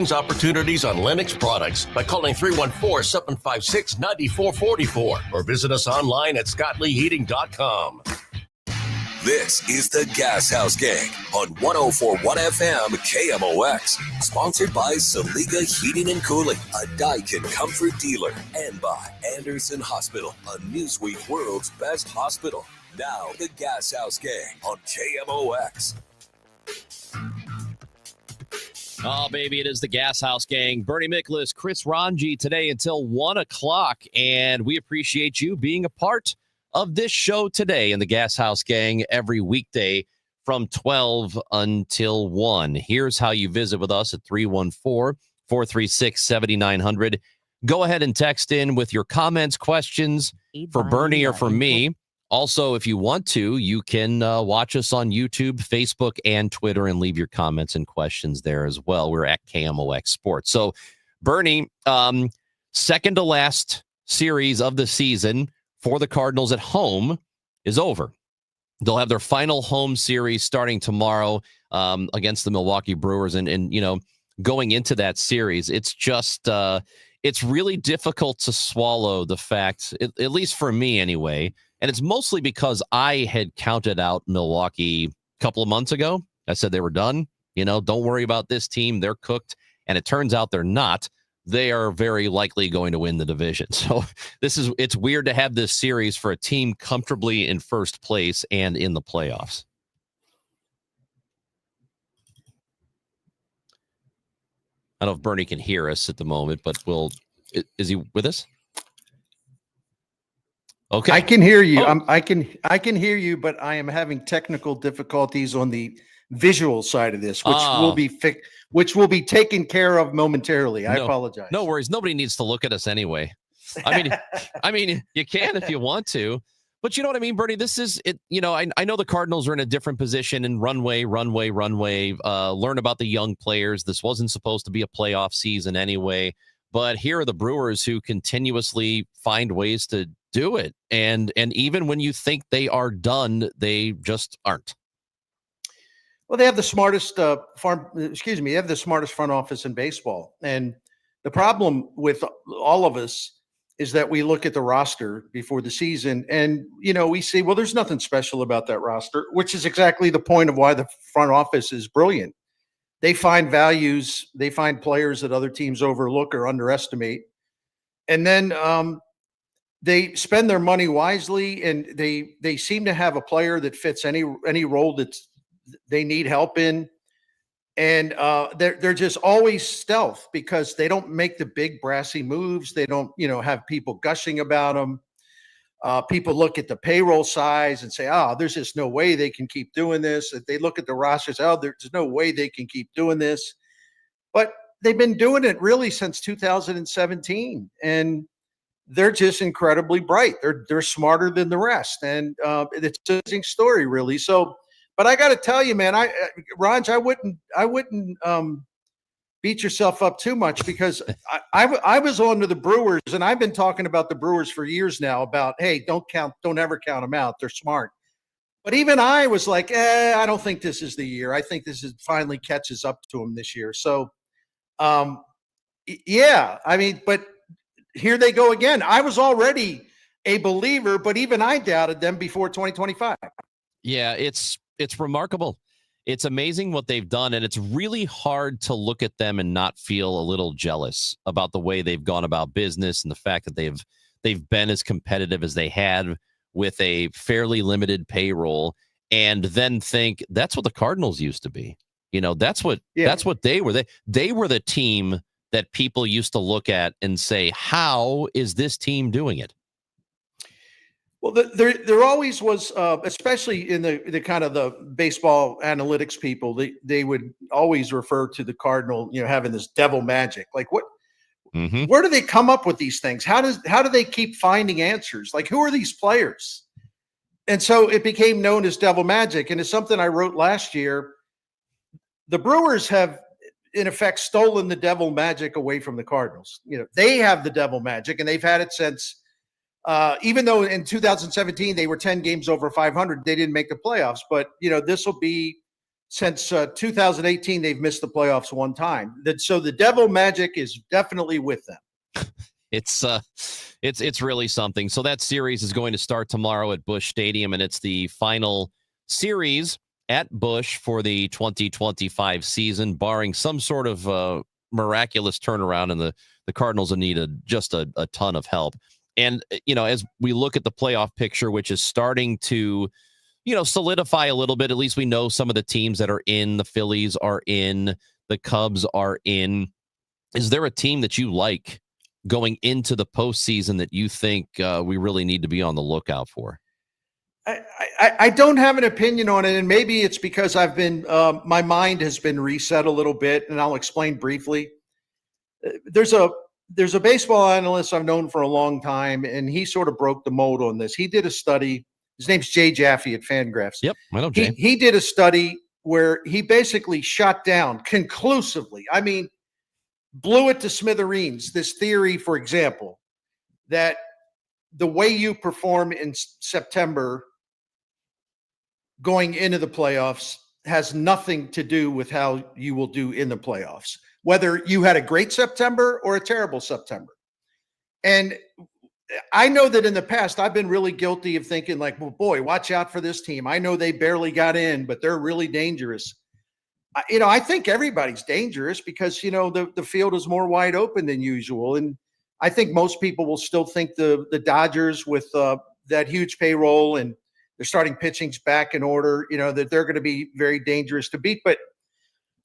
Opportunities on Lennox products by calling 314-756-9444 or visit us online at scottleeheating.com. This is the Gashouse Gang on 104.1 FM KMOX. Sponsored by Saliga Heating and Cooling, a Daikin comfort dealer. And by Anderson Hospital, a Newsweek World's Best Hospital. Now, the Gashouse Gang on KMOX. Oh, baby, it is the Gashouse Gang. Bernie Miklasz, Chris Ranji today until 1 o'clock. And we appreciate you being a part of this show today in the Gashouse Gang every weekday from 12 until 1. Here's how you visit with us at 314-436-7900. Go ahead and text in with your comments, questions for Bernie or for me. Also, if you want to, you can watch us on YouTube, Facebook, and Twitter and leave your comments and questions there as well. We're at KMOX Sports. So, Bernie, second to last series of the season for the Cardinals at home is over. They'll have their final home series starting tomorrow against the Milwaukee Brewers. And you know, going into that series, it's just it's really difficult to swallow the fact, at least for me anyway. And it's mostly because I had counted out Milwaukee a couple of months ago. I said they were done. You know, don't worry about this team. They're cooked. And it turns out they're not. They are very likely going to win the division. So it's weird to have this series for a team comfortably in first place and in the playoffs. I don't know if Bernie can hear us at the moment, but is he with us? Okay, I can hear you. I can hear you, but I am having technical difficulties on the visual side of this, which will be taken care of momentarily. I apologize. No worries. Nobody needs to look at us anyway. I mean, you can if you want to, but you know what I mean, Bernie. This is it. You know, I know the Cardinals are in a different position in runway. Learn about the young players. This wasn't supposed to be a playoff season anyway, but here are the Brewers who continuously find ways to do it. And even when you think they are done, they just aren't. Well, they have the smartest they have the smartest front office in baseball. And the problem with all of us is that we look at the roster before the season and, you know, we see, well, there's nothing special about that roster, which is exactly the point of why the front office is brilliant. They find values, they find players that other teams overlook or underestimate. And then they spend their money wisely, and they seem to have a player that fits any role that they need help in. And they're just always stealth because they don't make the big brassy moves. They don't, you know, have people gushing about them. People look at the payroll size and say, there's just no way they can keep doing this. If they look at the rosters, there's no way they can keep doing this. But they've been doing it really since 2017. And they're just incredibly bright. They're smarter than the rest. And it's an interesting story, really. So, but I got to tell you, man, Raj, I wouldn't beat yourself up too much because I was on to the Brewers, and I've been talking about the Brewers for years now about, hey, don't ever count them out. They're smart. But even I was like, I don't think this is the year. I think this finally catches up to them this year. So, yeah, I mean, but here they go again. I was already a believer, but even I doubted them before 2025. Yeah, it's remarkable. It's amazing what they've done, and it's really hard to look at them and not feel a little jealous about the way they've gone about business and the fact that they've been as competitive as they had with a fairly limited payroll, and then think that's what the Cardinals used to be. You know, that's what they were. They were the team that people used to look at and say, how is this team doing it? Well, there always was, especially in the kind of the baseball analytics people, they would always refer to the Cardinal, you know, having this devil magic. Like what? Mm-hmm. Where do they come up with these things? How do they keep finding answers? Like, who are these players? And so it became known as devil magic, and it's something I wrote last year. The Brewers have, in effect, stolen the devil magic away from the Cardinals. You know, they have the devil magic, and they've had it since. Even though in 2017 they were 10 games over 500, they didn't make the playoffs. But, you know, this will be since 2018, they've missed the playoffs one time. So the devil magic is definitely with them. It's really something. So that series is going to start tomorrow at Busch Stadium, and it's the final series at Busch for the 2025 season, barring some sort of miraculous turnaround, and the Cardinals will need just a ton of help. And, as we look at the playoff picture, which is starting to, solidify a little bit, at least we know some of the teams that are in. The Phillies are in, the Cubs are in. Is there a team that you like going into the postseason that you think we really need to be on the lookout for? I don't have an opinion on it, and maybe it's because I've been my mind has been reset a little bit, and I'll explain briefly. There's a baseball analyst I've known for a long time, and he sort of broke the mold on this. He did a study. His name's Jay Jaffe at Fangraphs. Yep, I know Jay. He did a study where he basically shot down conclusively, blew it to smithereens, this theory, for example, that the way you perform in September going into the playoffs has nothing to do with how you will do in the playoffs, whether you had a great September or a terrible September. And I know that in the past, I've been really guilty of thinking like, well, boy, watch out for this team. I know they barely got in, but they're really dangerous. I think everybody's dangerous because, the field is more wide open than usual. And I think most people will still think the Dodgers with that huge payroll and their starting pitching's back in order, that they're going to be very dangerous to beat. But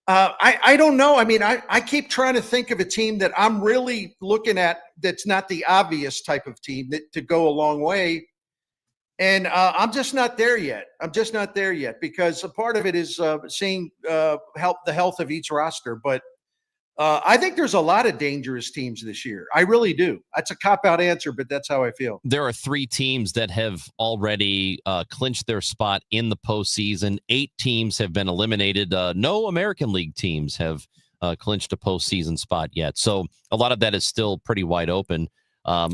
I don't know. I keep trying to think of a team that I'm really looking at that's not the obvious type of team that to go a long way. And I'm just not there yet. Because a part of it is seeing the health of each roster. But I think there's a lot of dangerous teams this year. I really do. That's a cop-out answer, but that's how I feel. There are 3 teams that have already clinched their spot in the postseason. 8 teams have been eliminated. No American League teams have clinched a postseason spot yet. So a lot of that is still pretty wide open.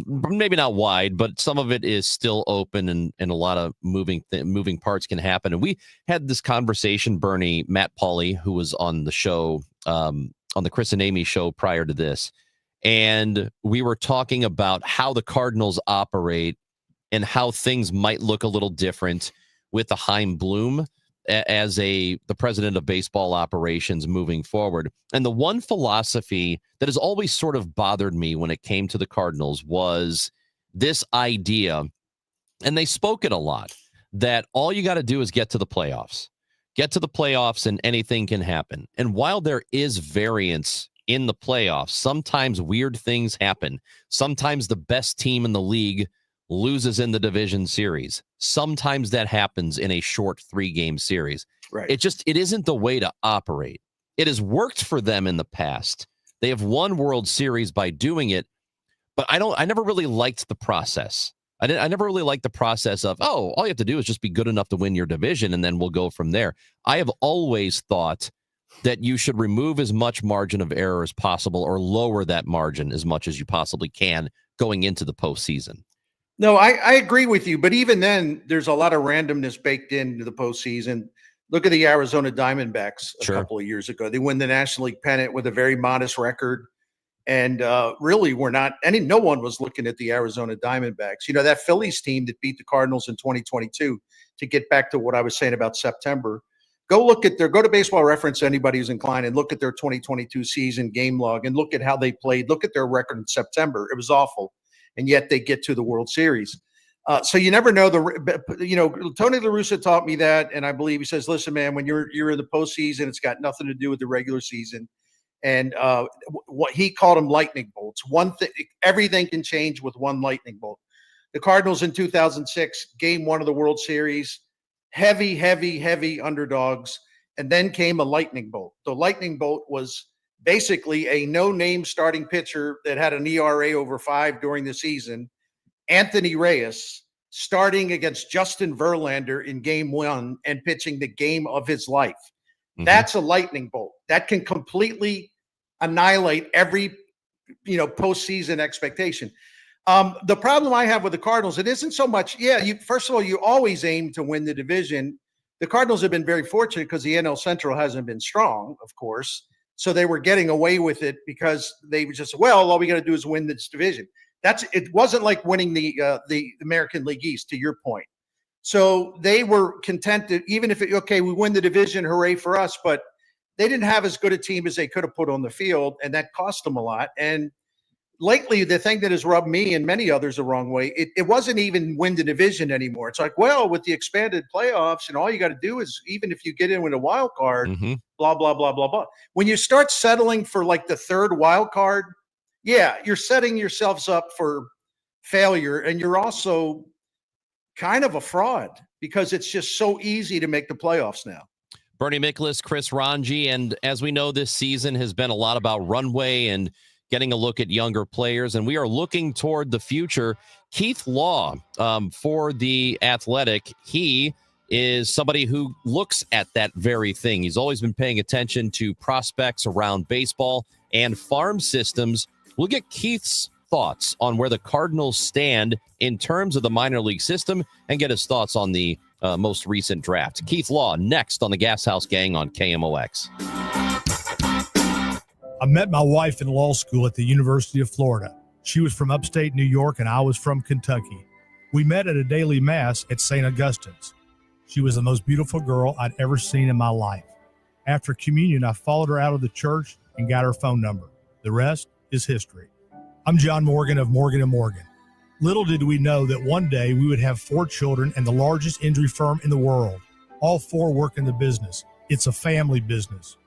Maybe not wide, but some of it is still open, and a lot of moving parts can happen. And we had this conversation, Bernie, Matt Pauley, who was on the show, on the Chris and Amy show prior to this. And we were talking about how the Cardinals operate and how things might look a little different with the Chaim Bloom as the president of baseball operations moving forward. And the one philosophy that has always sort of bothered me when it came to the Cardinals was this idea, and they spoke it a lot, that all you got to do is get to the playoffs. Get to the playoffs and anything can happen. And while there is variance in the playoffs, sometimes weird things happen. Sometimes the best team in the league loses in the division series. Sometimes that happens in a short 3-game series. Right. It isn't the way to operate. It has worked for them in the past. They have won World Series by doing it, but I never really liked the process. I never really liked the process of, all you have to do is just be good enough to win your division, and then we'll go from there. I have always thought that you should remove as much margin of error as possible, or lower that margin as much as you possibly can going into the postseason. No, I agree with you. But even then, there's a lot of randomness baked into the postseason. Look at the Arizona Diamondbacks a couple of years ago. They win the National League pennant with a very modest record. And really, no one was looking at the Arizona Diamondbacks. That Phillies team that beat the Cardinals in 2022, to get back to what I was saying about September, go to Baseball Reference, anybody who's inclined, and look at their 2022 season game log and look at how they played. Look at their record in September. It was awful. And yet they get to the World Series. So you never know. Tony La Russa taught me that. And I believe he says, listen, man, when you're in the postseason, it's got nothing to do with the regular season. And what he called them lightning bolts. One thing, everything can change with one lightning bolt. The Cardinals in 2006, game 1 of the World Series, heavy underdogs, and then came a lightning bolt. The lightning bolt was basically a no-name starting pitcher that had an ERA over 5 during the season, Anthony Reyes, starting against Justin Verlander in game 1 and pitching the game of his life. Mm-hmm. That's a lightning bolt. That can completely annihilate every, postseason expectation. The problem I have with the Cardinals, it isn't so much, first of all, you always aim to win the division, the Cardinals have been very fortunate because the NL Central hasn't been strong, of course. So they were getting away with it because they were just, well, all we got to do is win this division. It wasn't like winning the American League East, to your point. So they were content to, even if we win the division, hooray for us, but they didn't have as good a team as they could have put on the field, and that cost them a lot. And lately, the thing that has rubbed me and many others the wrong way, it wasn't even win the division anymore. It's like, well, with the expanded playoffs, and all you got to do is, even if you get in with a wild card, blah, blah, blah, blah, blah. When you start settling for like the third wild card, yeah, you're setting yourselves up for failure, and you're also kind of a fraud because it's just so easy to make the playoffs now. Bernie Miklasz, Chris Ranji, and as we know, this season has been a lot about runway and getting a look at younger players, and we are looking toward the future. Keith Law, for the Athletic, he is somebody who looks at that very thing. He's always been paying attention to prospects around baseball and farm systems. We'll get Keith's thoughts on where the Cardinals stand in terms of the minor league system and get his thoughts on the most recent draft. Keith Law next on the Gashouse Gang on KMOX. I met my wife in law school at the University of Florida. She was from upstate New York and I was from Kentucky. We met at a daily mass at St. Augustine's. She was the most beautiful girl I'd ever seen in my life. After communion, I followed her out of the church and got her phone number. The rest is history. I'm John Morgan of Morgan & Morgan. Little did we know that one day we would have 4 children and the largest injury firm in the world. All 4 work in the business. It's a family business.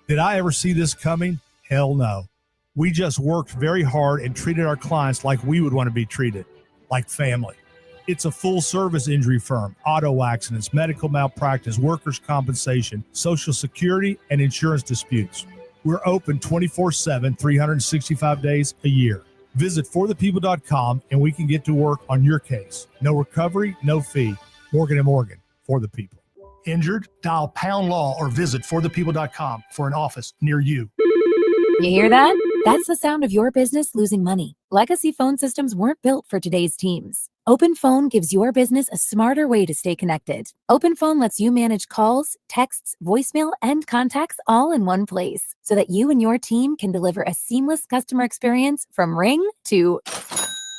Did I ever see this coming? Hell no. We just worked very hard and treated our clients like we would want to be treated, like family. It's a full-service injury firm, auto accidents, medical malpractice, workers' compensation, Social Security, and insurance disputes. We're open 24/7, 365 days a year. Visit forthepeople.com and we can get to work on your case. No recovery, no fee. Morgan & Morgan, for the people. Injured? Dial pound law or visit forthepeople.com for an office near you. You hear that? That's the sound of your business losing money. Legacy phone systems weren't built for today's teams. OpenPhone gives your business a smarter way to stay connected. OpenPhone lets you manage calls, texts, voicemail, and contacts all in one place so that you and your team can deliver a seamless customer experience from ring to...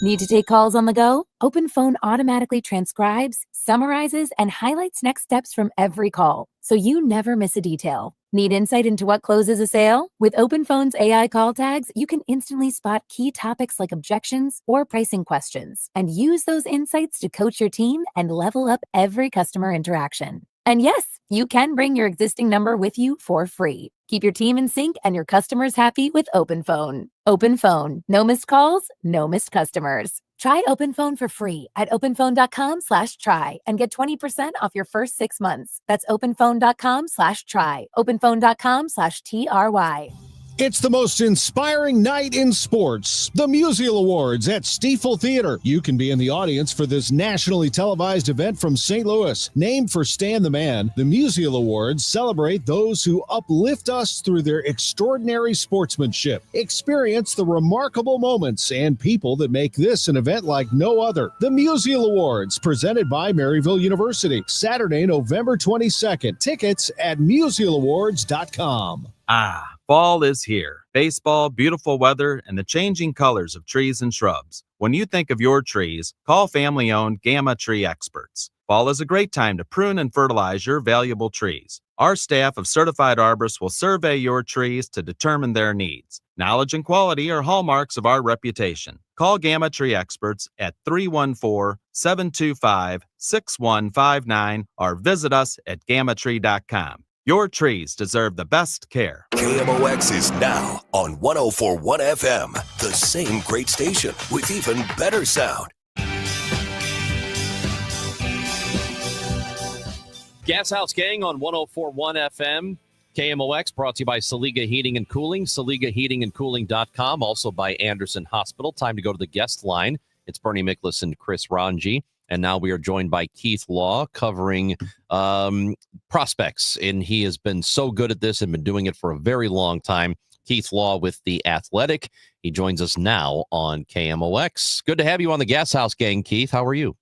Need to take calls on the go? OpenPhone automatically transcribes, summarizes, and highlights next steps from every call, so you never miss a detail. Need insight into what closes a sale? With OpenPhone's AI call tags, you can instantly spot key topics like objections or pricing questions, and use those insights to coach your team and level up every customer interaction. And yes, you can bring your existing number with you for free. Keep your team in sync and your customers happy with OpenPhone. OpenPhone. No missed calls, no missed customers. Try OpenPhone for free at openphone.com/try and get 20% off your first 6 months. That's openphone.com/try. openphone.com/TRY. It's the most inspiring night in sports, the Musial Awards at Stiefel Theater. You can be in the audience for this nationally televised event from St. Louis. Named for Stan the Man, the Musial Awards celebrate those who uplift us through their extraordinary sportsmanship. Experience the remarkable moments and people that make this an event like no other. The Musial Awards, presented by Maryville University, Saturday, November 22nd. Tickets at musialawards.com. Fall is here. Baseball, beautiful weather, and the changing colors of trees and shrubs. When you think of your trees, call family-owned Gamma Tree Experts. Fall is a great time to prune and fertilize your valuable trees. Our staff of certified arborists will survey your trees to determine their needs. Knowledge and quality are hallmarks of our reputation. Call Gamma Tree Experts at 314-725-6159 or visit us at gammatree.com. Your trees deserve the best care. KMOX is now on 104.1 FM, the same great station with even better sound. Gashouse Gang on 104.1 FM. KMOX brought to you by Saliga Heating and Cooling, SaligaHeatingandCooling.com, also by Anderson Hospital. Time to go to the guest line. It's Bernie Miklasz and Chris Ranji. And now we are joined by Keith Law covering prospects. And he has been so good at this and been doing it for a very long time. Keith Law with The Athletic. He joins us now on KMOX. Good to have you on the Gashouse Gang, Keith. How are you?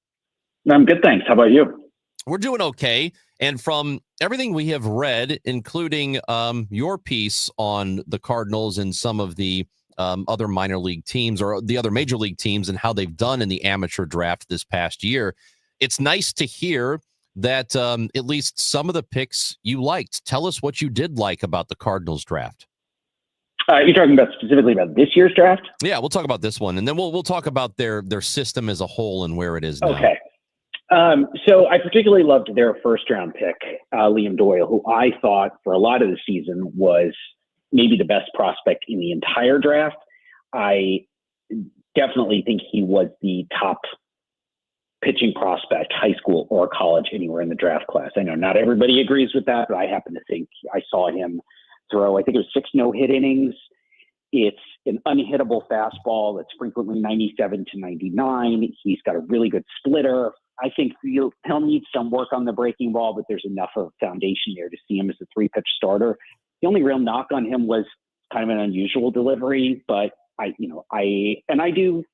I'm good, thanks. How about you? We're doing okay. And from everything we have read, including your piece on the Cardinals and some of the other minor league teams or the other major league teams and how they've done in the amateur draft this past year, it's nice to hear that at least some of the picks you liked. Tell us what you did like about the Cardinals draft. You're talking about specifically about this year's draft? Yeah, we'll talk about this one, and then we'll talk about their system as a whole and where it is now. Okay. So I particularly loved their first round pick, Liam Doyle, who I thought for a lot of the season was maybe the best prospect in the entire draft. I definitely think he was the top pitching prospect, high school or college, anywhere in the draft class. I know not everybody agrees with that, but I happen to think I saw him throw, I think it was 6 no-hit innings. It's an unhittable fastball that's frequently 97 to 99. He's got a really good splitter. I think he'll need some work on the breaking ball, but there's enough of a foundation there to see him as a 3-pitch starter. The only real knock on him was kind of an unusual delivery, but I do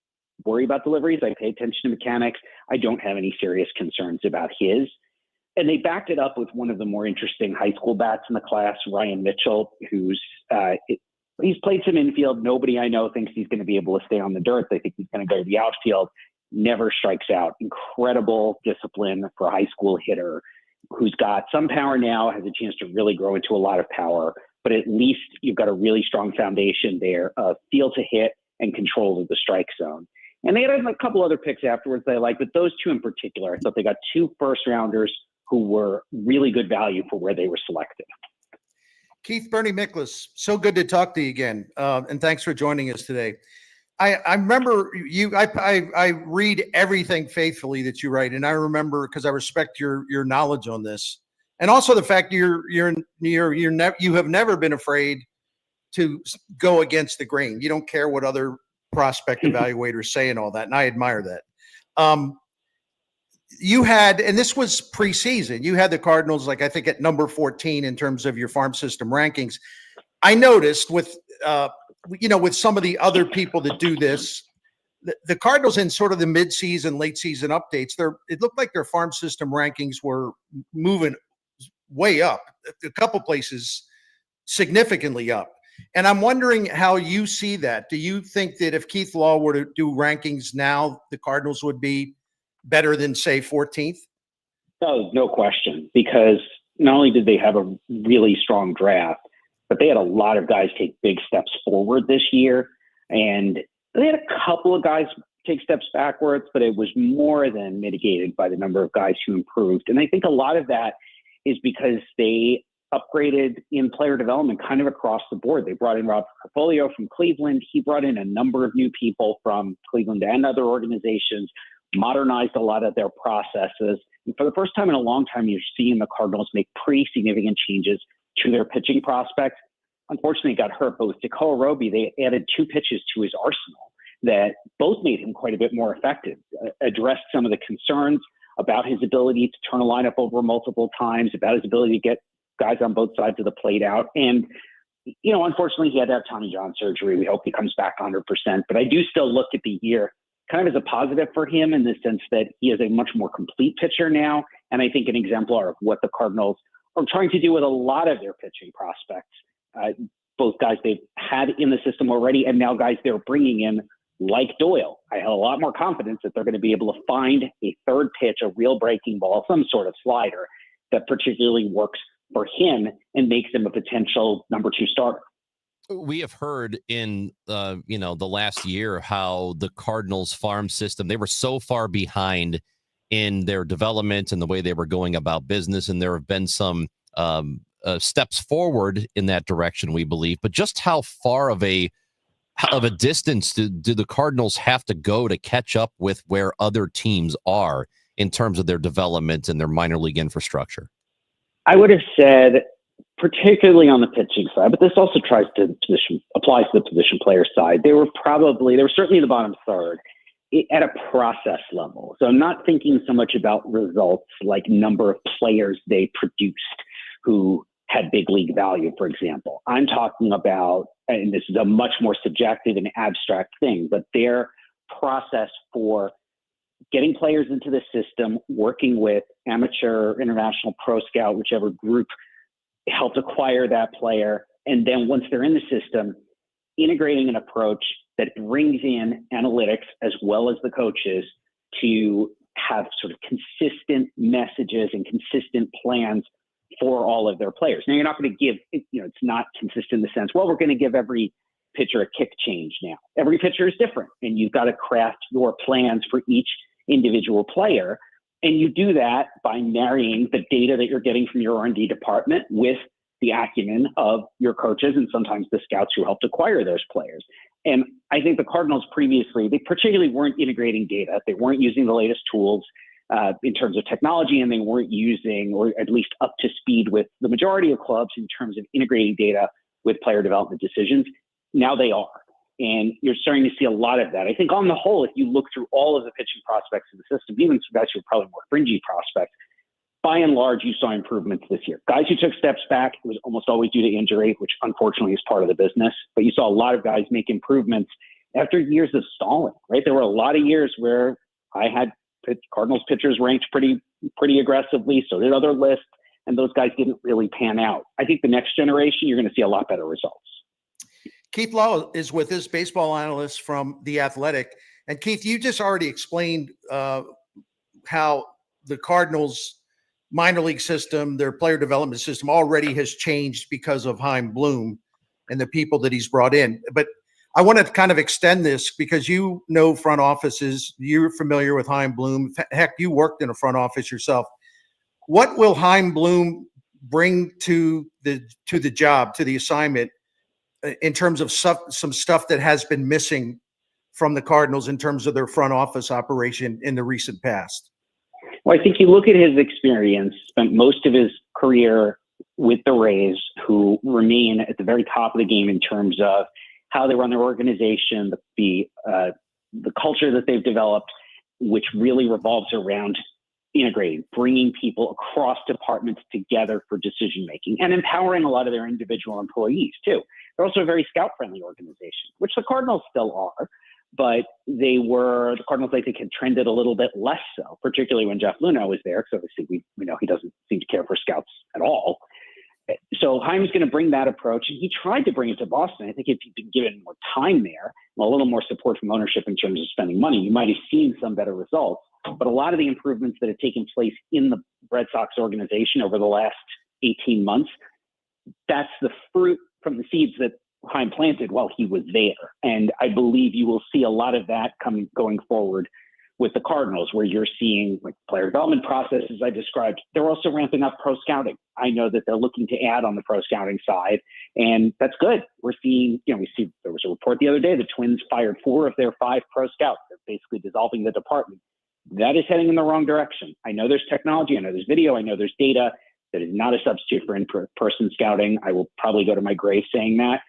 worry about deliveries. I pay attention to mechanics. I don't have any serious concerns about his. And they backed it up with one of the more interesting high school bats in the class, Ryan Mitchell, who's he's played some infield. Nobody I know thinks he's going to be able to stay on the dirt. They think he's going to go to the outfield. Never strikes out. Incredible discipline for a high school hitter who's got some power now, has a chance to really grow into a lot of power. But at least you've got a really strong foundation there of feel to hit and control of the strike zone. And they had a couple other picks afterwards that I like, but those two in particular, I thought they got 2 first-rounders who were really good value for where they were selected. Keith, Bernie Miklas, so good to talk to you again. And thanks for joining us today. I remember you, I read everything faithfully that you write. And I remember, because I respect your knowledge on this. And also the fact you have never been afraid to go against the grain. You don't care what other prospect evaluators say and all that. And I admire that. You had, and this was preseason, you had the Cardinals, like I think at number 14 in terms of your farm system rankings. I noticed with some of the other people that do this, the Cardinals in sort of the mid-season, late season updates, it looked like their farm system rankings were moving way up, a couple places significantly up. And I'm wondering how you see that. Do you think that if Keith Law were to do rankings now, the Cardinals would be better than, say, 14th? Oh, no question, because not only did they have a really strong draft, but they had a lot of guys take big steps forward this year. And they had a couple of guys take steps backwards, but it was more than mitigated by the number of guys who improved. And I think a lot of that is because they upgraded in player development kind of across the board. They brought in Rob Carfolio from Cleveland. He brought in a number of new people from Cleveland and other organizations, modernized a lot of their processes. And for the first time in a long time, you're seeing the Cardinals make pretty significant changes to their pitching prospects. Unfortunately, he got hurt, but with Tekoa Roby, they added 2 pitches to his arsenal that both made him quite a bit more effective, addressed some of the concerns about his ability to turn a lineup over multiple times, about his ability to get guys on both sides of the plate out. And, unfortunately, he had to have Tommy John surgery. We hope he comes back 100%. But I do still look at the year kind of as a positive for him in the sense that he is a much more complete pitcher now. And I think an exemplar of what the Cardinals are trying to do with a lot of their pitching prospects, both guys they've had in the system already and now guys they're bringing in like Doyle. I have a lot more confidence that they're going to be able to find a third pitch, a real breaking ball, some sort of slider that particularly works for him and makes him a potential number 2 starter. We have heard in the last year how the Cardinals farm system, they were so far behind in their development and the way they were going about business, and there have been some steps forward in that direction, we believe. But just how far of a distance do the Cardinals have to go to catch up with where other teams are in terms of their development and their minor league infrastructure? I would have said, particularly on the pitching side, but this also applies to the position player side. They were certainly in the bottom third at a process level. So I'm not thinking so much about results like number of players they produced who had big league value, for example. I'm talking about, and this is a much more subjective and abstract thing, but their process for getting players into the system, working with amateur, international, pro scout, whichever group helped acquire that player. And then once they're in the system, integrating an approach that brings in analytics as well as the coaches to have sort of consistent messages and consistent plans for all of their players. Now, you're not going to give, it's not consistent in the sense, well, we're going to give every pitcher a kick change now. Every pitcher is different, and you've got to craft your plans for each individual player. And you do that by marrying the data that you're getting from your R&D department with the acumen of your coaches and sometimes the scouts who helped acquire those players. And I think the Cardinals previously, they particularly weren't integrating data. They weren't using the latest tools in terms of technology, and they weren't using, or at least up to speed with the majority of clubs in terms of integrating data with player development decisions. Now they are. And you're starting to see a lot of that. I think on the whole, if you look through all of the pitching prospects in the system, even some guys who are probably more fringy prospects, by and large, you saw improvements this year. Guys who took steps back, it was almost always due to injury, which unfortunately is part of the business. But you saw a lot of guys make improvements after years of stalling, right? There were a lot of years where I had Cardinals pitchers ranked pretty aggressively. So did other lists, and those guys didn't really pan out. I think the next generation, you're going to see a lot better results. Keith Law is with us, baseball analyst from The Athletic. And Keith, you just already explained how the Cardinals minor league system, their player development system already has changed because of Chaim Bloom and the people that he's brought in. But I want to kind of extend this because you know front offices, you're familiar with Chaim Bloom. Heck, you worked in a front office yourself. What will Chaim Bloom bring to the job, to the assignment, in terms of some stuff that has been missing from the Cardinals in terms of their front office operation in the recent past? Well, I think you look at his experience, spent most of his career with the Rays, who remain at the very top of the game in terms of how they run their organization, the culture that they've developed, which really revolves around integrating, bringing people across departments together for decision-making and empowering a lot of their individual employees too. They're also a very scout-friendly organization, which the Cardinals still are, but the Cardinals, I think, had trended a little bit less so, particularly when Jeff Luhnow was there, because obviously we know he doesn't seem to care for scouts at all. So Chaim's going to bring that approach, and he tried to bring it to Boston. I think if he'd been given more time there, and a little more support from ownership in terms of spending money, you might have seen some better results. But a lot of the improvements that have taken place in the Red Sox organization over the last 18 months, that's the fruit from the seeds that Chaim planted while he was there. And I believe you will see a lot of that going forward with the Cardinals, where you're seeing like player development processes I described. They're also ramping up pro scouting. I know that they're looking to add on the pro scouting side, and that's good. We're seeing, there was a report the other day, the Twins fired 4 of their 5 pro scouts. They're basically dissolving the department. That is heading in the wrong direction. I know there's technology, I know there's video, I know there's data. That is not a substitute for in-person scouting. I will probably go to my grave saying that.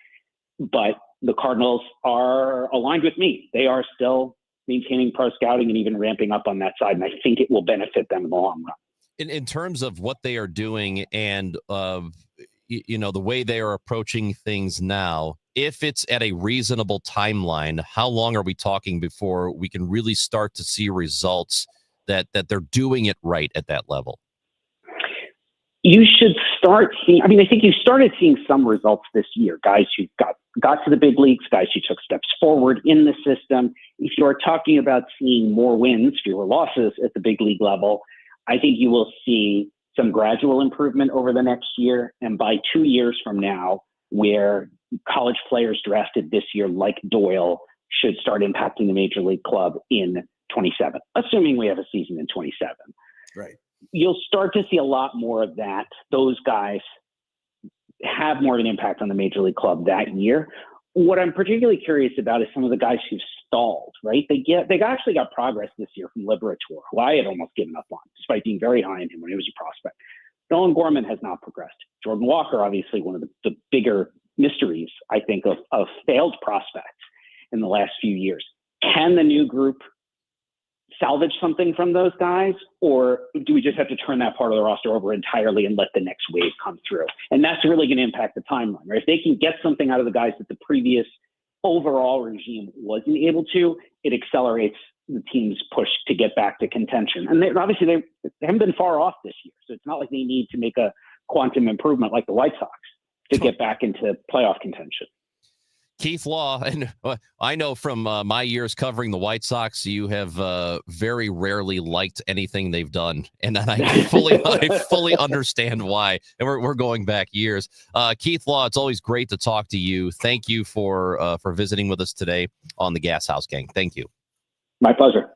But the Cardinals are aligned with me. They are still maintaining pro scouting and even ramping up on that side. And I think it will benefit them in the long run. In terms of what they are doing and, the way they are approaching things now, if it's at a reasonable timeline, how long are we talking before we can really start to see results that they're doing it right at that level? You should start seeing, I think you started seeing some results this year, guys who got to the big leagues, guys who took steps forward in the system. If you are talking about seeing more wins, fewer losses at the big league level, I think you will see some gradual improvement over the next year. And by 2 years from now, where college players drafted this year, like Doyle, should start impacting the major league club in 27, assuming we have a season in 27. Right. You'll start to see a lot more of that. Those guys have more of an impact on the major league club that year. What I'm particularly curious about is some of the guys who've stalled, right? They actually got progress this year from Liberator, who I had almost given up on, despite being very high on him when he was a prospect. Nolan Gorman has not progressed. Jordan Walker, obviously one of the bigger mysteries, I think, of failed prospects in the last few years. Can the new group salvage something from those guys, or do we just have to turn that part of the roster over entirely and let the next wave come through? And that's really going to impact the timeline, right? If they can get something out of the guys that the previous overall regime wasn't able to, it accelerates the team's push to get back to contention. And they haven't been far off this year. So it's not like they need to make a quantum improvement like the White Sox to get back into playoff contention. Keith Law, and I know from my years covering the White Sox, you have very rarely liked anything they've done, and I fully understand why. And we're going back years. Keith Law, it's always great to talk to you. Thank you for visiting with us today on the Gashouse Gang. Thank you. My pleasure.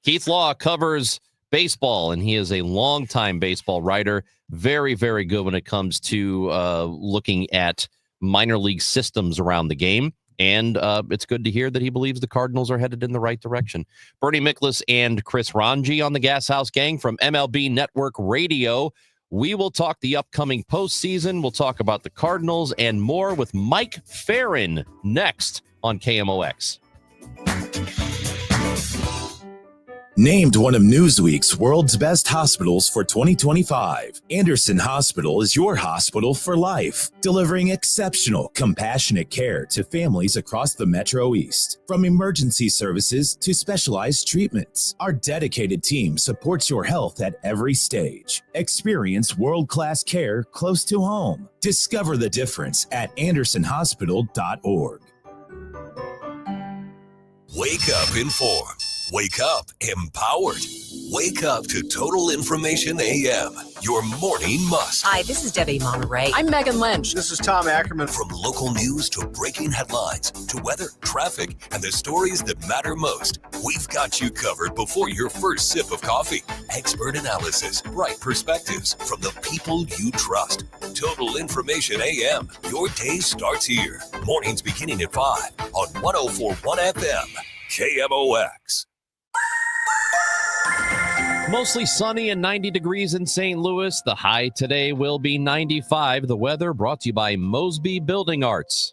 Keith Law covers baseball, and he is a longtime baseball writer. Very, very good when it comes to looking at minor league systems around the game. And it's good to hear that he believes the Cardinals are headed in the right direction. Bernie Miklasz and Chris Ranji on the Gashouse Gang from MLB Network Radio. We will talk the upcoming postseason. We'll talk about the Cardinals and more with Mike Farron next on KMOX. Named one of Newsweek's world's best hospitals for 2025, Anderson Hospital is your hospital for life, delivering exceptional, compassionate care to families across the Metro East. From emergency services to specialized treatments, our dedicated team supports your health at every stage. Experience world-class care close to home. Discover the difference at andersonhospital.org. Wake up informed. Wake up empowered. Wake up to Total Information AM, your morning must. Hi, this is Debbie Monterey. I'm Megan Lynch. This is Tom Ackerman. From local news to breaking headlines to weather, traffic, and the stories that matter most, we've got you covered before your first sip of coffee. Expert analysis, bright perspectives from the people you trust. Total Information AM. Your day starts here. Mornings beginning at 5 on 104.1 FM. KMOX. Mostly sunny and 90 degrees in St. Louis. The high today will be 95. The weather brought to you by Mosby Building Arts.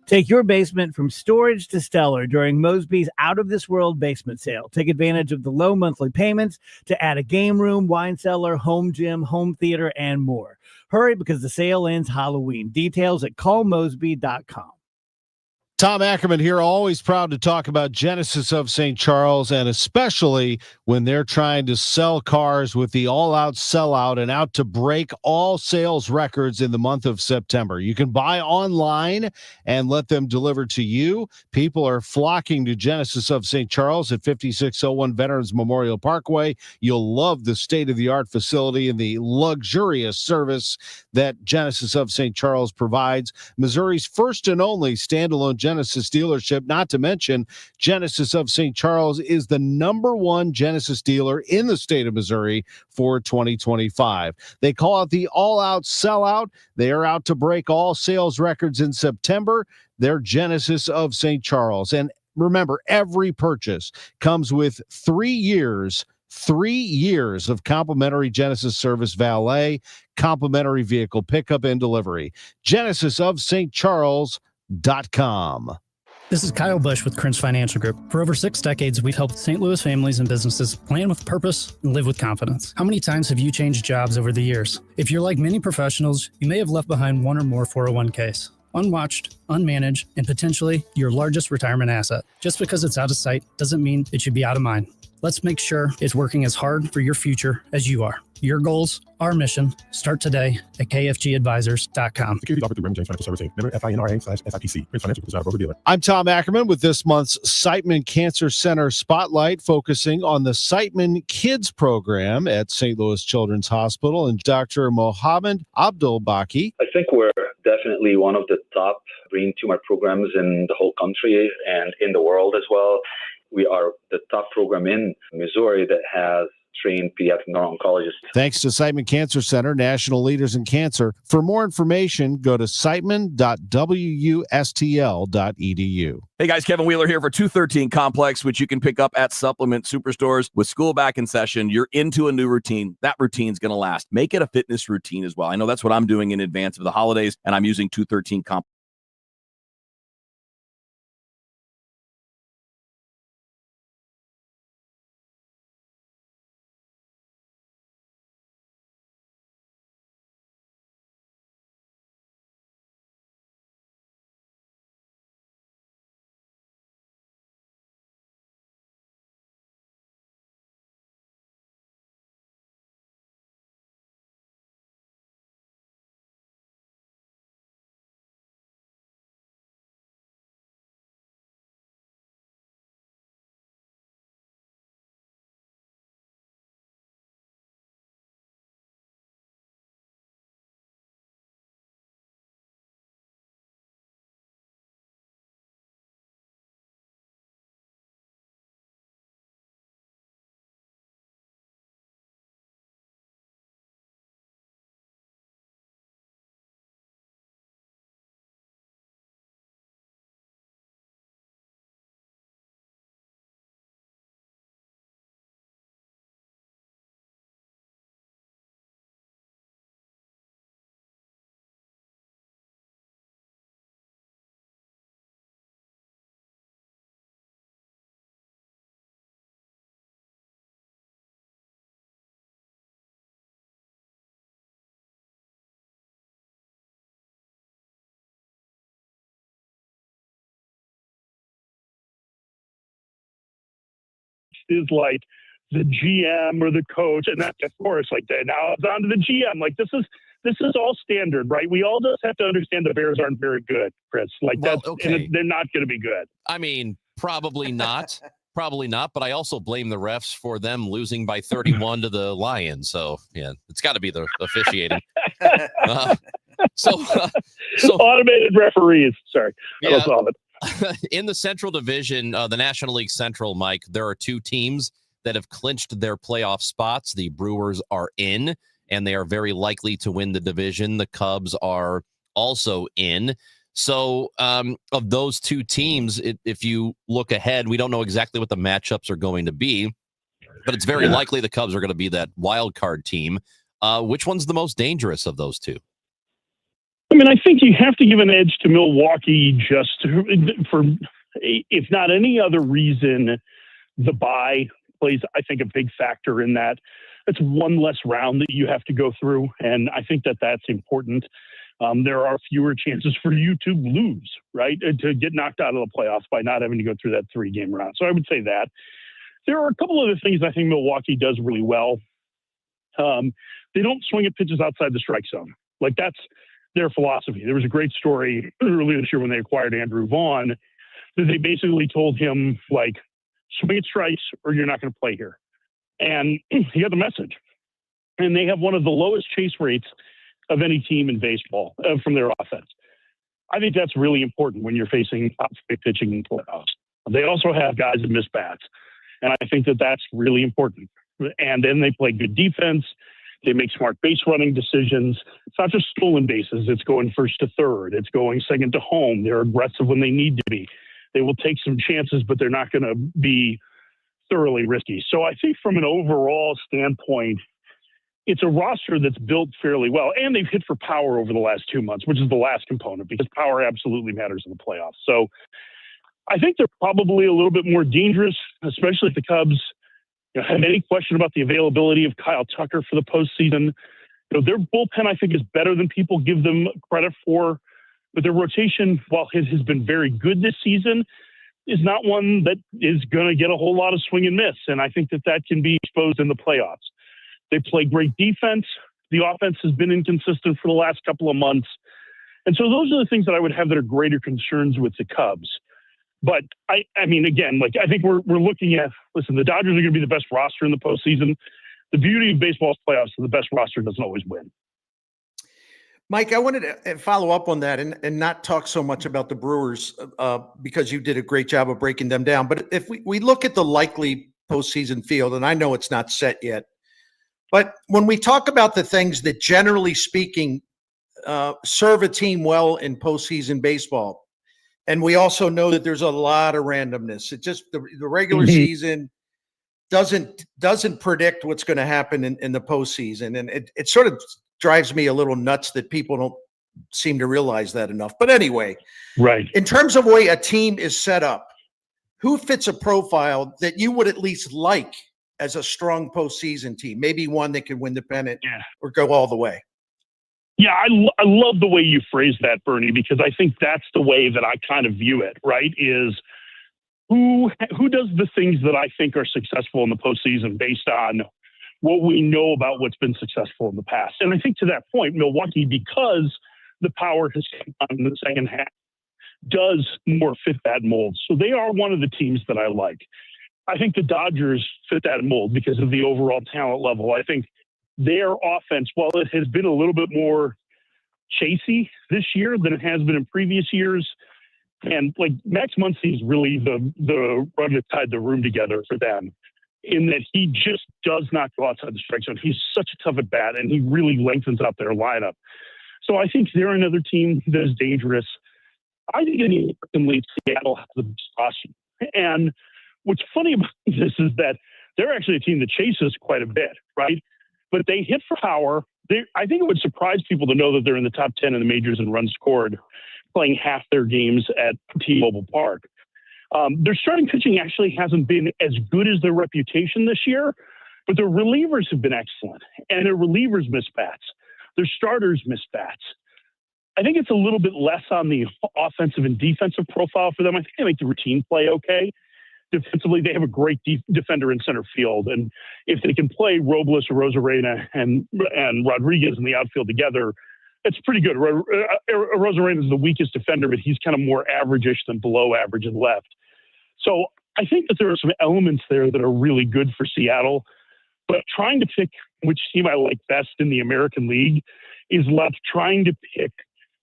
Take your basement from storage to stellar during Mosby's out-of-this-world basement sale. Take advantage of the low monthly payments to add a game room, wine cellar, home gym, home theater, and more. Hurry because the sale ends Halloween. Details at callmosby.com. Tom Ackerman here, always proud to talk about Genesis of St. Charles, and especially when they're trying to sell cars with the all-out sellout and out to break all sales records in the month of September. You can buy online and let them deliver to you. People are flocking to Genesis of St. Charles at 5601 Veterans Memorial Parkway. You'll love the state-of-the-art facility and the luxurious service that Genesis of St. Charles provides. Missouri's first and only standalone Genesis dealership, not to mention Genesis of St. Charles is the #1 Genesis dealer in the state of Missouri for 2025. They call it the all-out sellout. They are out to break all sales records in September. They're Genesis of St. Charles. And remember, every purchase comes with 3 years of complimentary Genesis service valet, complimentary vehicle pickup and delivery. Genesis of St. Charles.com. This is Kyle Bush with Cringe Financial Group. For over 6 decades, we've helped St. Louis families and businesses plan with purpose and live with confidence. How many times have you changed jobs over the years? If you're like many professionals, you may have left behind one or more 401ks. Unwatched, unmanaged, and potentially your largest retirement asset. Just because it's out of sight doesn't mean it should be out of mind. Let's make sure it's working as hard for your future as you are. Your goals, our mission, start today at kfgadvisors.com. Securities offered through Raymond James Financial Services. Member FINRA/SIPC. Cringe Financial is not a broker-dealer. I'm Tom Ackerman with this month's Siteman Cancer Center Spotlight, focusing on the Siteman Kids program at St. Louis Children's Hospital, and Dr. Mohammed Abdul-Baki. I think we're definitely one of the top brain tumor programs in the whole country and in the world as well. We are the top program in Missouri that has trained pediatric neuro-oncologists. Thanks to Siteman Cancer Center, national leaders in cancer. For more information, go to siteman.wustl.edu. Hey guys, Kevin Wheeler here for 213 Complex, which you can pick up at Supplement Superstores. With school back in session, you're into a new routine. That routine's going to last. Make it a fitness routine as well. I know that's what I'm doing in advance of the holidays, and I'm using 213 Complex. is like the GM or the coach, and that's of course like that. Now it's on to the GM. Like this is all standard, right? We all just have to understand the Bears aren't very good, Chris. Like that's okay. they're not going to be good. I mean, probably not. Probably not, but I also blame the refs for them losing by 31 to the Lions. So, yeah, it's got to be the officiating. So automated referees. Sorry, I don't solve it. In the Central Division, the National League Central, Mike, there are two teams that have clinched their playoff spots. The Brewers are in, and they are very likely to win the division. The Cubs are also in. So of those two teams, if you look ahead, we don't know exactly what the matchups are going to be, but it's very likely the Cubs are going to be that wild card team. Which one's the most dangerous of those two? I mean, I think you have to give an edge to Milwaukee just for, if not any other reason, the bye plays, I think, a big factor in that. It's one less round that you have to go through, and I think that that's important. There are fewer chances for you to lose, right? To get knocked out of the playoffs by not having to go through that 3-game round. So I would say that. There are a couple other things I think Milwaukee does really well. They don't swing at pitches outside the strike zone. Like that's their philosophy. There was a great story earlier this year when they acquired Andrew Vaughn that they basically told him, like, swing at strikes or you're not going to play here. And he got the message. And they have one of the lowest chase rates of any team in baseball from their offense. I think that's really important when you're facing top pitching in playoffs. They also have guys that miss bats, and I think that that's really important. And then they play good defense. They make smart base running decisions. It's not just stolen bases. It's going first to third. It's going second to home. They're aggressive when they need to be. They will take some chances, but they're not going to be thoroughly risky. So I think from an overall standpoint, it's a roster that's built fairly well, and they've hit for power over the last 2 months, which is the last component because power absolutely matters in the playoffs. So I think they're probably a little bit more dangerous, especially if the Cubs have any question about the availability of Kyle Tucker for the postseason. Their bullpen, I think, is better than people give them credit for, but their rotation, while it has been very good this season, is not one that is going to get a whole lot of swing and miss, and I think that can be exposed in the playoffs. They play great defense. The offense has been inconsistent for the last couple of months. And so those are the things that I would have that are greater concerns with the Cubs. But I mean, again, like I think we're looking at, listen, the Dodgers are going to be the best roster in the postseason. The beauty of baseball's playoffs is the best roster doesn't always win. Mike, I wanted to follow up on that and not talk so much about the Brewers because you did a great job of breaking them down. But if we look at the likely postseason field, and I know it's not set yet, but when we talk about the things that generally speaking serve a team well in postseason baseball, and we also know that there's a lot of randomness. It just the regular season doesn't predict what's going to happen in the postseason, and it sort of drives me a little nuts that people don't seem to realize that enough. But anyway, right. In terms of the way a team is set up, who fits a profile that you would at least like as a strong postseason team, maybe one that can win the pennant or go all the way? Yeah, I love the way you phrase that, Bernie, because I think that's the way that I kind of view it, right? Is who does the things that I think are successful in the postseason based on what we know about what's been successful in the past. And I think to that point, Milwaukee, because the power has come on in the second half, does more fit that mold. So they are one of the teams that I like. I think the Dodgers fit that mold because of the overall talent level. I think their offense, while it has been a little bit more chasey this year than it has been in previous years, and like Max Muncy is really the rug that tied the room together for them, in that he just does not go outside the strike zone. He's such a tough at bat, and he really lengthens out their lineup. So I think they're another team that is dangerous. I think in the American League, Seattle has the best roster. And what's funny about this is that they're actually a team that chases quite a bit, right? But they hit for power. I think it would surprise people to know that they're in the top 10 in the majors in runs scored, playing half their games at T-Mobile Park. Their starting pitching actually hasn't been as good as their reputation this year, but their relievers have been excellent, and their relievers miss bats. Their starters miss bats. I think it's a little bit less on the offensive and defensive profile for them. I think they make the routine play okay. defensively, they have a great defender in center field. And if they can play Robles, Rosarena, and Rodriguez in the outfield together, it's pretty good. Rosarena is the weakest defender, but he's kind of more average-ish than below average in left. So I think that there are some elements there that are really good for Seattle. But trying to pick which team I like best in the American League is like trying to pick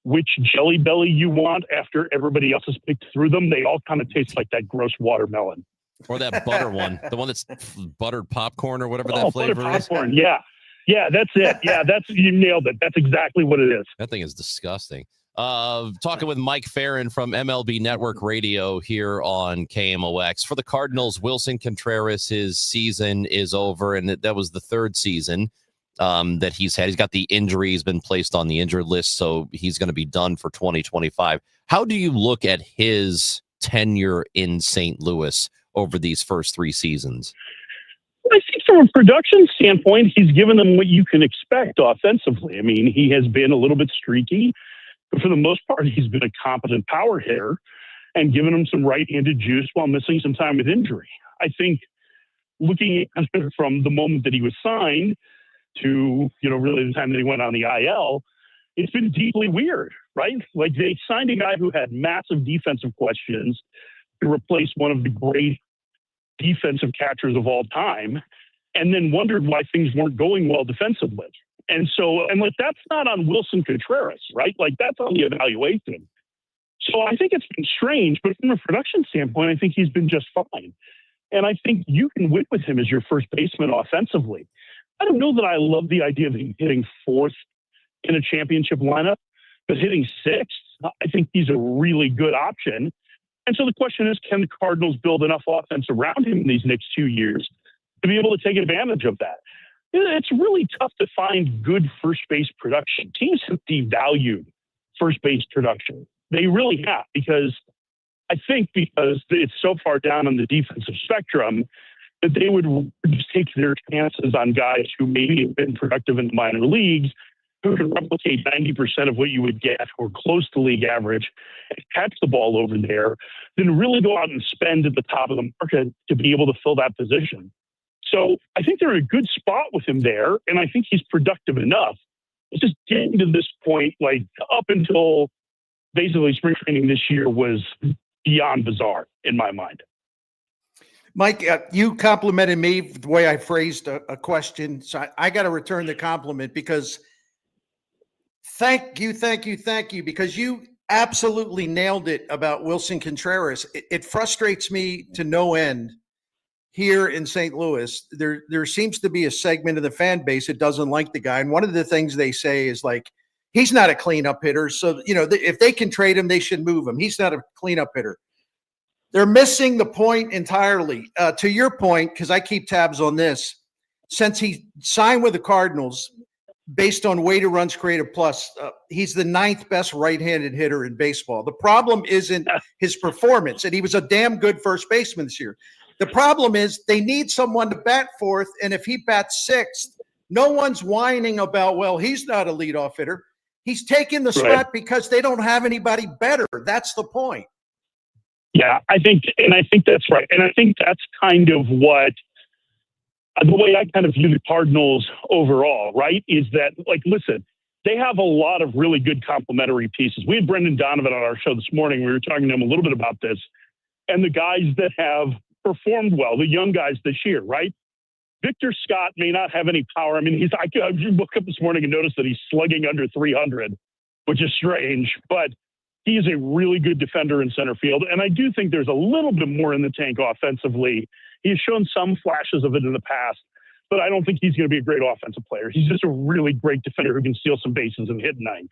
which Jelly Belly you want after everybody else has picked through them. They all kind of taste like that gross watermelon. Or that butter one, the one that's buttered popcorn or whatever that flavor buttered is. Popcorn, yeah. Yeah, that's it. Yeah, you nailed it. That's exactly what it is. That thing is disgusting. Talking with Mike Farron from MLB Network Radio here on KMOX. For the Cardinals, Wilson Contreras, his season is over, and that was the third season that he's had. He's got the injury. He's been placed on the injured list, so he's going to be done for 2025. How do you look at his tenure in St. Louis over these first three seasons? I think from a production standpoint, he's given them what you can expect offensively. I mean, he has been a little bit streaky, but for the most part, he's been a competent power hitter and given him some right-handed juice while missing some time with injury. I think looking at it from the moment that he was signed to, really the time that he went on the IL, it's been deeply weird, right? Like they signed a guy who had massive defensive questions to replace one of the great defensive catchers of all time, and then wondered why things weren't going well defensively. And that's not on Wilson Contreras, right? Like that's on the evaluation. So I think it's been strange, but from a production standpoint, I think he's been just fine. And I think you can win with him as your first baseman offensively. I don't know that I love the idea of him hitting fourth in a championship lineup, but hitting sixth, I think he's a really good option. And so the question is, can the Cardinals build enough offense around him in these next 2 years to be able to take advantage of that? It's really tough to find good first base production. Teams have devalued first base production. They really have, because it's so far down on the defensive spectrum that they would just take their chances on guys who maybe have been productive in the minor leagues, who can replicate 90% of what you would get or close to league average and catch the ball over there, than really go out and spend at the top of the market to be able to fill that position. So I think they're in a good spot with him there, and I think he's productive enough. It's just getting to this point, like up until basically spring training this year, was beyond bizarre in my mind. Mike, you complimented me the way I phrased a question, so I got to return the compliment, because thank you, because you absolutely nailed it about Wilson Contreras. It frustrates me to no end here in St. Louis. There seems to be a segment of the fan base that doesn't like the guy. And one of the things they say is like, he's not a cleanup hitter. So, if they can trade him, they should move him. He's not a cleanup hitter. They're missing the point entirely. To your point, because I keep tabs on this, since he signed with the Cardinals, based on weighted runs created plus, he's the 9th best right-handed hitter in baseball. The problem isn't his performance, and he was a damn good first baseman this year. The problem is they need someone to bat fourth, and if he bats sixth, no one's whining about, well, he's not a leadoff hitter. He's taking the spot because they don't have anybody better. That's the point. Yeah, I think that's right. And I think that's kind of what the way I kind of view the Cardinals overall, right, is that, like, listen, they have a lot of really good complementary pieces. We had Brendan Donovan on our show this morning. We were talking to him a little bit about this. And the guys that have performed well, the young guys this year, right? Victor Scott may not have any power. I mean, I woke up this morning and noticed that he's slugging under 300, which is strange, but he is a really good defender in center field. And I do think there's a little bit more in the tank offensively. He's shown some flashes of it in the past, but I don't think he's going to be a great offensive player. He's just a really great defender who can steal some bases and hit ninth.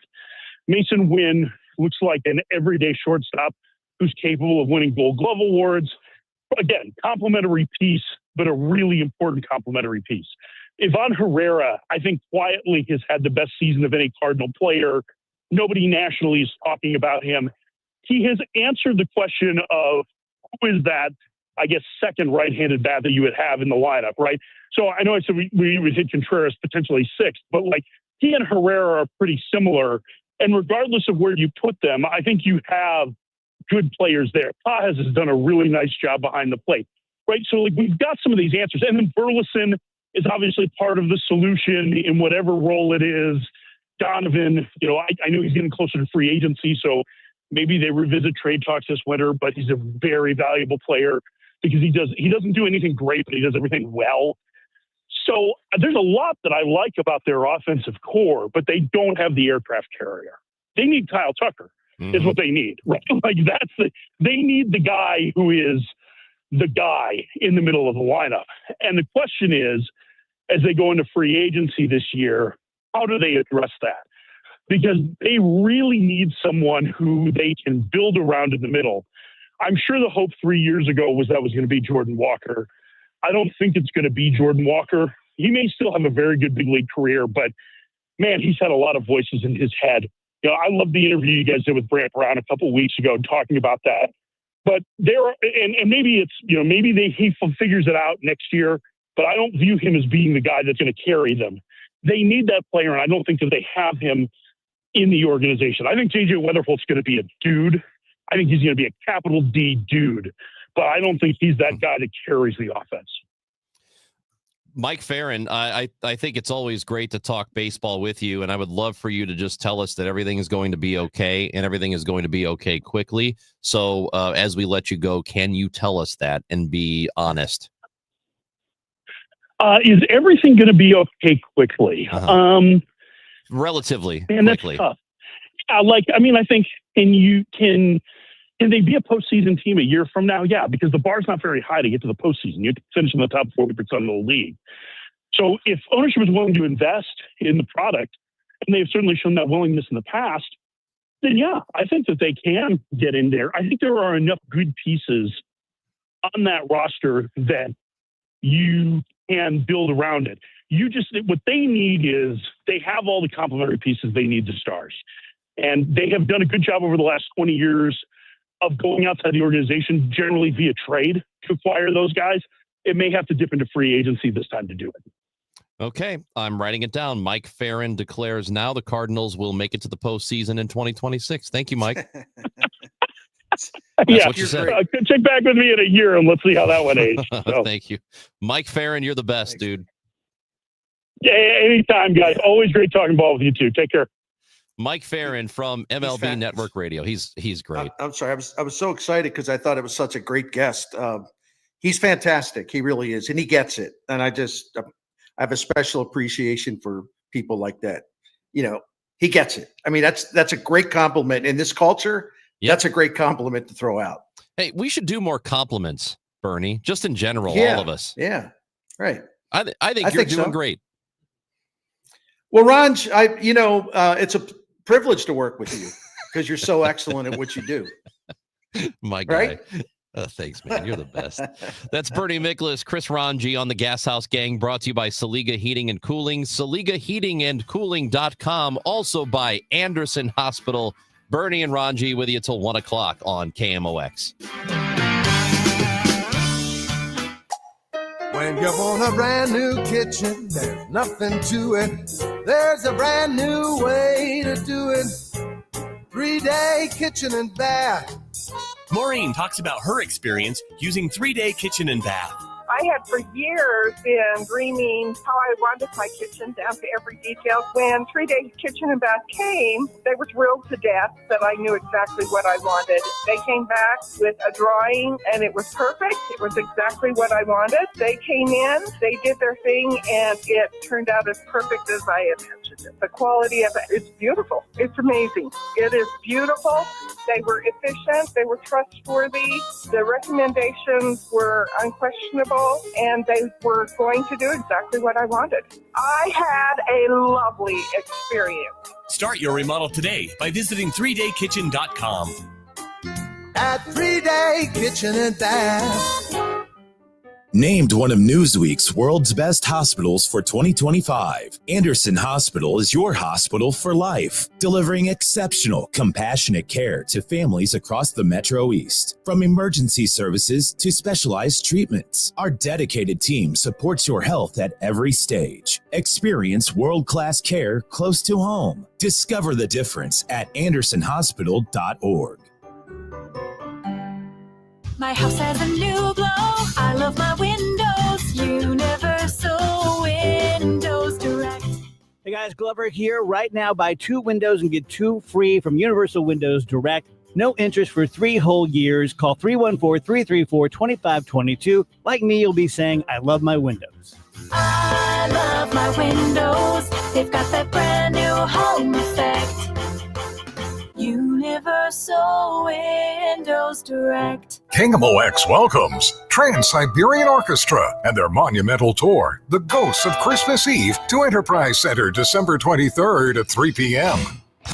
Mason Wynn looks like an everyday shortstop who's capable of winning Gold Glove awards. Again, complimentary piece, but a really important complimentary piece. Ivan Herrera, I think, quietly has had the best season of any Cardinal player. Nobody nationally is talking about him. He has answered the question of who is that, I guess, second right-handed bat that you would have in the lineup, right? So I know I said we would hit Contreras potentially sixth, but like he and Herrera are pretty similar. And regardless of where you put them, I think you have good players there. Tajas has done a really nice job behind the plate, right? So like we've got some of these answers. And then Burleson is obviously part of the solution in whatever role it is. Donovan, I knew he's getting closer to free agency, so maybe they revisit trade talks this winter, but he's a very valuable player because he doesn't do anything great, but he does everything well. So there's a lot that I like about their offensive core, but they don't have the aircraft carrier. They need Kyle Tucker is what they need, right? Like they need the guy who is the guy in the middle of the lineup. And the question is, as they go into free agency this year, how do they address that? Because they really need someone who they can build around in the middle. I'm sure the hope 3 years ago was that was going to be Jordan Walker. I don't think it's going to be Jordan Walker. He may still have a very good big league career, but man, he's had a lot of voices in his head. I love the interview you guys did with Brant Brown a couple of weeks ago talking about that. But and maybe it's, maybe he figures it out next year, but I don't view him as being the guy that's going to carry them. They need that player, and I don't think that they have him in the organization. I think J.J. Weatherholt's going to be a dude. I think he's going to be a capital D dude, but I don't think he's that guy that carries the offense. Mike Farron, I think it's always great to talk baseball with you, and I would love for you to just tell us that everything is going to be okay, and everything is going to be okay quickly. So as we let you go, can you tell us that and be honest? Is everything going to be okay quickly? Relatively man, quickly. That's tough. I think can they be a postseason team a year from now? Yeah, because the bar's not very high to get to the postseason. You have to finish in the top 40% of the league. So if ownership is willing to invest in the product, and they've certainly shown that willingness in the past, then yeah, I think that they can get in there. I think there are enough good pieces on that roster that you can build around it. What they need is they have all the complementary pieces they need, the stars. And they have done a good job over the last 20 years of going outside the organization, generally via trade, to acquire those guys. It may have to dip into free agency this time to do it. Okay, I'm writing it down. Mike Farron declares now the Cardinals will make it to the postseason in 2026. Thank you, Mike. That's what you said. Check back with me in a year and let's see how that one aged. So. Thank you. Mike Farron, you're the best. Thanks, dude. Yeah, anytime, guys. Always great talking ball with you too. Take care. Mike Farron from MLB Network Radio. He's great. I'm sorry. I was so excited because I thought it was such a great guest. He's fantastic. He really is. And he gets it. And I have a special appreciation for people like that. He gets it. I mean, that's a great compliment in this culture. Yep. That's a great compliment to throw out. Hey, we should do more compliments, Bernie, just in general, all of us. Yeah. Right. I think you're doing great. Well, Ron, it's a privilege to work with you because you're so excellent at what you do. My guy. Right? Thanks, man. You're the best. That's Bernie Miklasz, Chris Ranji on the Gashouse Gang, brought to you by Saliga Heating and Cooling, SaligaHeatingandCooling.com, also by Anderson Hospital. Bernie and Ranji with you till 1 o'clock on KMOX. When you want a brand new kitchen, there's nothing to it. There's a brand new way to do it. 3-Day Kitchen and Bath. Maureen talks about her experience using 3-Day Kitchen and Bath. I had for years been dreaming how I wanted my kitchen down to every detail. When 3-Day Kitchen and Bath came, they were thrilled to death that I knew exactly what I wanted. They came back with a drawing, and it was perfect. It was exactly what I wanted. They came in, they did their thing, and it turned out as perfect as I imagined it. The quality of it is beautiful. It's amazing. It is beautiful. They were efficient. They were trustworthy. The recommendations were unquestionable. And they were going to do exactly what I wanted. I had a lovely experience. Start your remodel today by visiting 3daykitchen.com. At 3-Day Kitchen and Bath. Named one of Newsweek's world's best hospitals for 2025, Anderson Hospital is your hospital for life, delivering exceptional, compassionate care to families across the Metro East. From emergency services to specialized treatments, our dedicated team supports your health at every stage. Experience world-class care close to home. Discover the difference at andersonhospital.org. My house has a new glow. I love my windows. Universal Windows Direct. Hey guys, Glover here. Right now, buy 2 windows and get 2 free from Universal Windows Direct. No interest for 3 whole years. Call 314-334-2522. Like me, you'll be saying, I love my windows. I love my windows. They've got that brand new home effect. Universal Windows Direct. KMOX welcomes Trans-Siberian Orchestra and their monumental tour, The Ghosts of Christmas Eve, to Enterprise Center December 23rd at 3 p.m.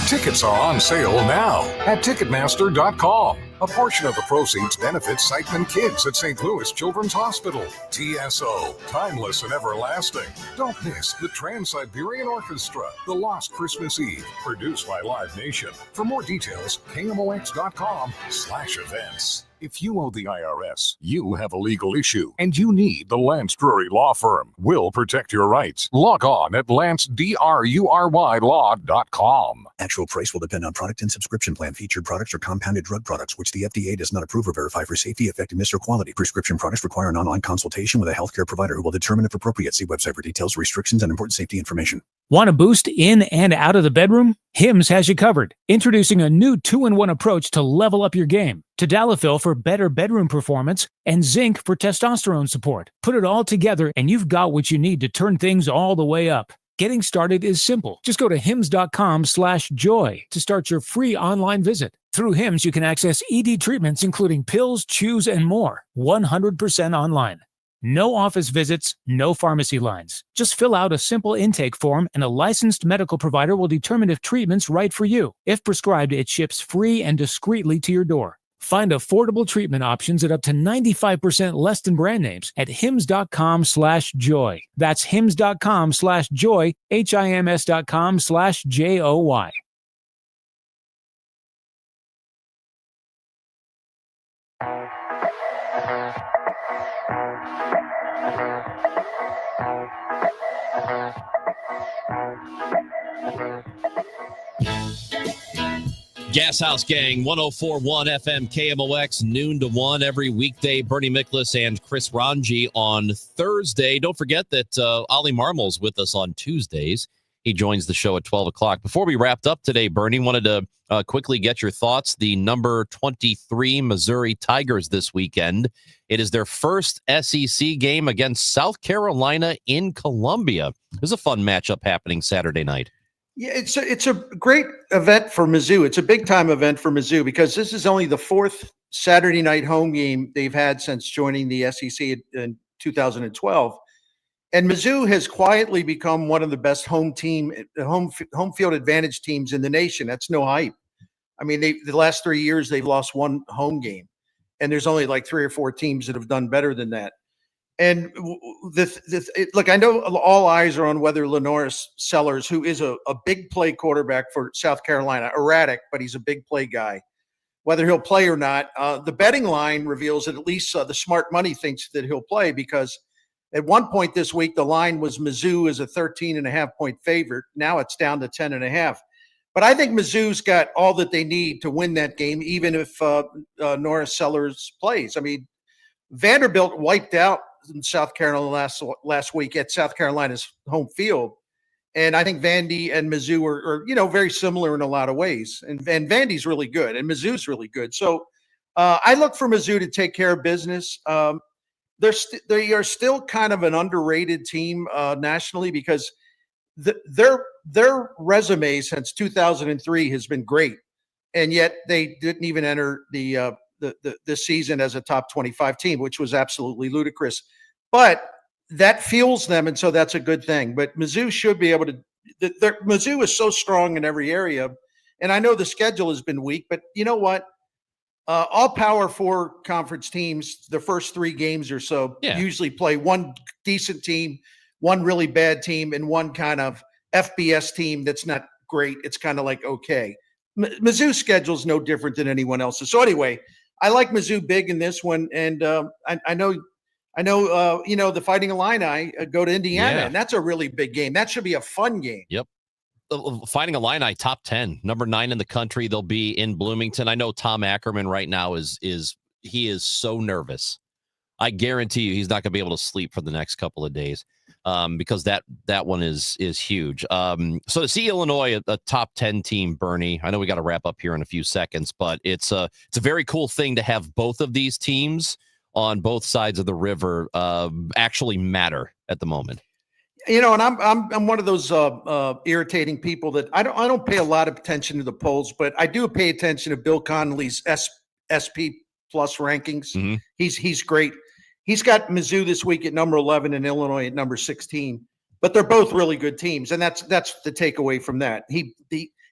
Tickets are on sale now at Ticketmaster.com. A portion of the proceeds benefits Siteman Kids at St. Louis Children's Hospital. TSO, timeless and everlasting. Don't miss the Trans-Siberian Orchestra, The Lost Christmas Eve, produced by Live Nation. For more details, KMOX.com/events. If you owe the IRS, you have a legal issue, and you need the Lance Drury Law Firm. We'll protect your rights. Log on at LanceDruryLaw.com. Actual price will depend on product and subscription plan. Featured products are compounded drug products, which the FDA does not approve or verify for safety, effectiveness, or quality. Prescription products require an online consultation with a healthcare provider who will determine if appropriate. See website for details, restrictions, and important safety information. Want a boost in and out of the bedroom? Hims has you covered. Introducing a new 2-in-1 approach to level up your game. Tadalafil for better bedroom performance and zinc for testosterone support. Put it all together and you've got what you need to turn things all the way up. Getting started is simple. Just go to hims.com/joy to start your free online visit. Through Hims, you can access ED treatments including pills, chews, and more. 100% online. No office visits, no pharmacy lines. Just fill out a simple intake form and a licensed medical provider will determine if treatment's right for you. If prescribed, it ships free and discreetly to your door. Find affordable treatment options at up to 95% less than brand names at hims.com/joy. That's hims.com/joy, HIMS.com/JOY. Gashouse Gang, 104.1 FM KMOX, noon to 1 every weekday. Bernie Miklas and Chris Ranji on Thursday. Don't forget that Ollie Marmol's with us on Tuesdays. He joins the show at 12 o'clock. Before we wrapped up today, Bernie, wanted to quickly get your thoughts. The number 23 Missouri Tigers this weekend. It is their first SEC game against South Carolina in Columbia. There's a fun matchup happening Saturday night. Yeah, it's a great event for Mizzou. It's a big time event for Mizzou because this is only the 4th Saturday night home game they've had since joining the SEC in 2012. And Mizzou has quietly become one of the best home field advantage teams in the nation. That's no hype. I mean, the last 3 years they've lost 1 home game, and there's only like 3 or 4 teams that have done better than that. And look, I know all eyes are on whether Lenoris Sellers, who is a big play quarterback for South Carolina, erratic, but he's a big play guy, whether he'll play or not. The betting line reveals that at least the smart money thinks that he'll play because at one point this week, the line was Mizzou as a 13.5-point favorite. Now it's down to 10.5. But I think Mizzou's got all that they need to win that game, even if Norris Sellers plays. I mean, Vanderbilt wiped out in South Carolina last week at South Carolina's home field. And I think Vandy and Mizzou are very similar in a lot of ways. And Vandy's really good and Mizzou's really good. So I look for Mizzou to take care of business. They are still kind of an underrated team nationally because their resume since 2003 has been great. And yet they didn't even enter the season as a top 25 team, which was absolutely ludicrous. But that fuels them, and so that's a good thing. But Mizzou should be able to Mizzou is so strong in every area, and I know the schedule has been weak, but you know what? All Power 4 conference teams, the first 3 games or so, usually play one decent team, one really bad team, and one kind of FBS team that's not great. It's kind of like, okay. Mizzou's schedule is no different than anyone else's. So anyway, I like Mizzou big in this one, and I know, the Fighting Illini go to Indiana, and that's a really big game. That should be a fun game. Yep. Fighting Illini, top 10, number 9 in the country. They'll be in Bloomington. I know Tom Ackerman right now is he is so nervous. I guarantee you he's not going to be able to sleep for the next couple of days because that one is huge. So to see Illinois, a top 10 team, Bernie, I know we got to wrap up here in a few seconds, but it's a very cool thing to have both of these teams on both sides of the river actually matter at the moment. And I'm one of those irritating people that I don't pay a lot of attention to the polls, but I do pay attention to Bill Connolly's SP plus rankings. Mm-hmm. He's great. He's got Mizzou this week at number 11 and Illinois at number 16, but they're both really good teams, and that's the takeaway from that.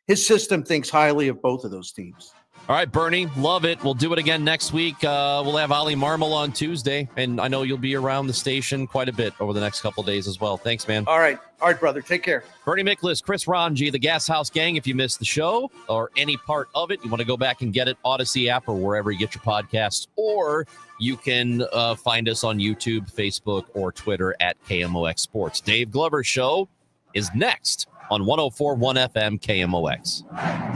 His system thinks highly of both of those teams. All right, Bernie, love it. We'll do it again next week. We'll have Ali Marmol on Tuesday, and I know you'll be around the station quite a bit over the next couple of days as well. Thanks, man. All right, brother. Take care. Bernie Miklasz, Chris Ranji, the Gashouse Gang. If you missed the show or any part of it, you want to go back and get it, Odyssey app or wherever you get your podcasts, or you can find us on YouTube, Facebook, or Twitter at KMOX Sports. Dave Glover's show is next on 104.1 FM KMOX.